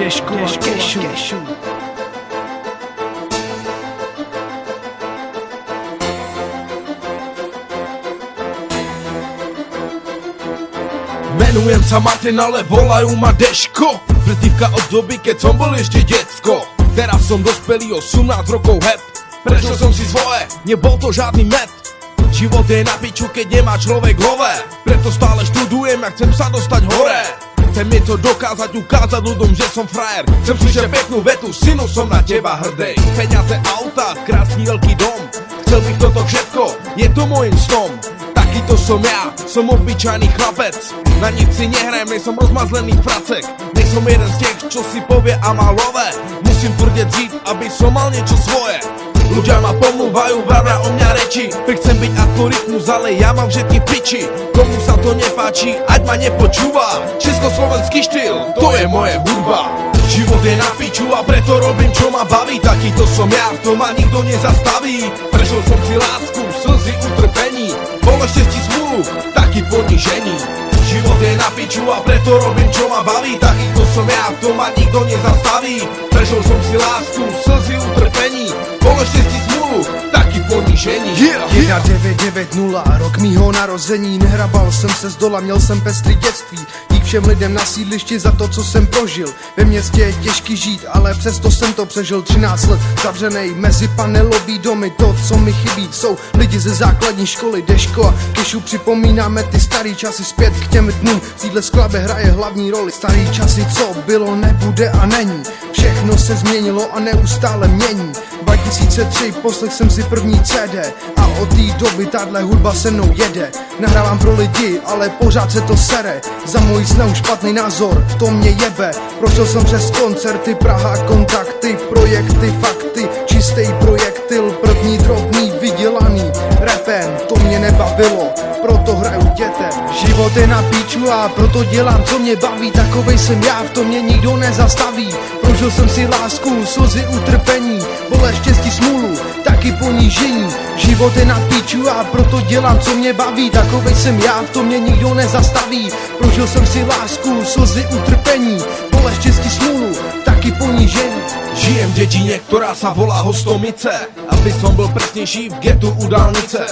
Deško a Kešu. Jmenujem sa Martin, ale volajú ma Deško. Prezývka od doby, keď som bol ešte decko. Teraz som dospelý, 18 rokov hep. Prežil som si svoje, nebol to žiadny met. Život je na piču, keď nemá človek hlave. Preto stále študujem a chcem sa dostať hore. Chcem niečo dokázať, ukázať ľuďom, že som frajer. Chcem slyšet peknú vetu, synu, som na teba hrdej. Peniaze, auta, krásny veľký dom. Chcel bych toto všetko, je to môjim snom. Takýto som ja, som obyčajný chlapec. Na nic si nehrajem, nejsom rozmazlený fracek. Nejsom jeden z tých, čo si povie a má love. Musím tvrdeť žiť, aby som mal niečo svoje. Ľudia ma pomluvajú, vravia o mňa reči. Chcem byť ako rytmus, ale ja mám všetky v piči. Komu sa to nepáči, ať ma nepočúva. Československý štýl, to je moje hudba. Život je na piču a preto robím, čo ma baví. Takýto som ja, v tom ma nikto nezastaví. Prežil som si lásku, slzy, utrpení. Bolesti smúlu, taký ponížení. Život je na piču a preto robím, čo ma baví. Takýto som ja, v tom ma nikto nezastaví. Prežil som si lásku, slzy, utrpení. Bolesti smúlu, taký ponížení. 1990, rok mýho narození. Nehrabal jsem se z dola, měl jsem pestrý dětství. Dík všem lidem na sídlišti za to, co jsem prožil. Ve městě je těžký žít, ale přesto jsem to přežil. 13 let zavřenej mezi panelový domy. To, co mi chybí, jsou lidi ze základní školy. Deško a Kešu, připomínáme ty starý časy zpět k těm dnům. V téhle skladbě hraje hlavní roli. Starý časy, co bylo, nebude a není. Všechno se změnilo a neustále mění. 2003 poslech jsem si první CD a od té doby tahle hudba se mnou jede. Nahrávám pro lidi, ale pořád se to sere. Za můj snů špatný názor, to mě jebe. Prošel jsem přes koncerty, Praha, kontakty, projekty, fakty, čistý projektil, první drobný, vydělaný rapem, to mě nebavilo, proto hraju dětem. Život je na píču a proto dělám, co mě baví, takovej jsem já, v tom mě nikdo nezastaví. Prožil jsem si lásku, slzy, utrpení, bolest, štěstí, smůlu, taky ponížení. Život je na píču a proto dělám, co mě baví, takovej jsem já, v tom mě nikdo nezastaví. Prožil jsem si lásku, slzy, utrpení, bolest, štěstí, smůlu, taky ponížení. Žijem v dedine, ktorá sa volá Hostomice. Aby som bol presnejší, v getu u dálnice.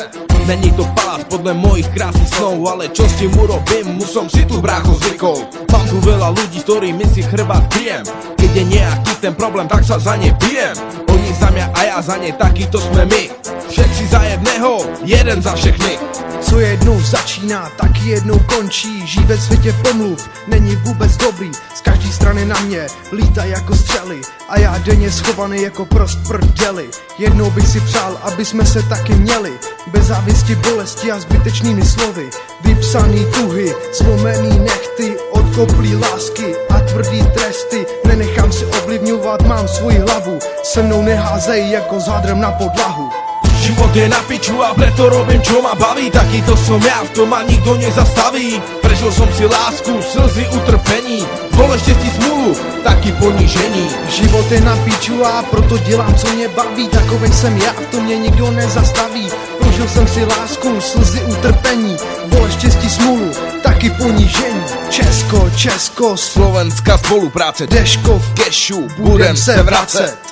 Není to palác podľa mojich krásnych snov, ale čo s tým urobím, som si tu brácho zvykol. Mám tu veľa ľudí, s ktorými si chrbát kryjem. Keď je nejaký ten problém, tak sa za ne bijem. Oni za mňa a ja za ne, takýto sme my. Všetci za jedného, jeden za všechny. Co jednou začíná, taky jednou končí. Žít ve světě pomluv není vůbec dobrý. Z každé strany na mě lítají jako střely a já denně schovaný jako prost prdeli. Jednou bych si přál, aby jsme se taky měli. Bez závisti, bolesti a zbytečnými slovy. Vypsaný tuhy, zlomený nechty, odkoplý lásky a tvrdý tresty. Nenechám se ovlivňovat, mám svoji hlavu. Se mnou neházej jako s hadrem na podlahu. Život je na piču a preto robím, čo ma baví. Takýto som ja, v tom ma nikto nezastaví. Prežil som si lásku, slzy, utrpení, bolest, štěstí, smůlu, taky ponížení. Život je na piču a proto dělám, co mě baví. Takovej jsem já, v tom mě nikdo nezastaví. Prožil jsem si lásku, slzy, utrpení, bolest, štěstí, smůlu, taky ponížení. Česko, Slovenská spolupráce, Deško, Kešu, budem se vracet.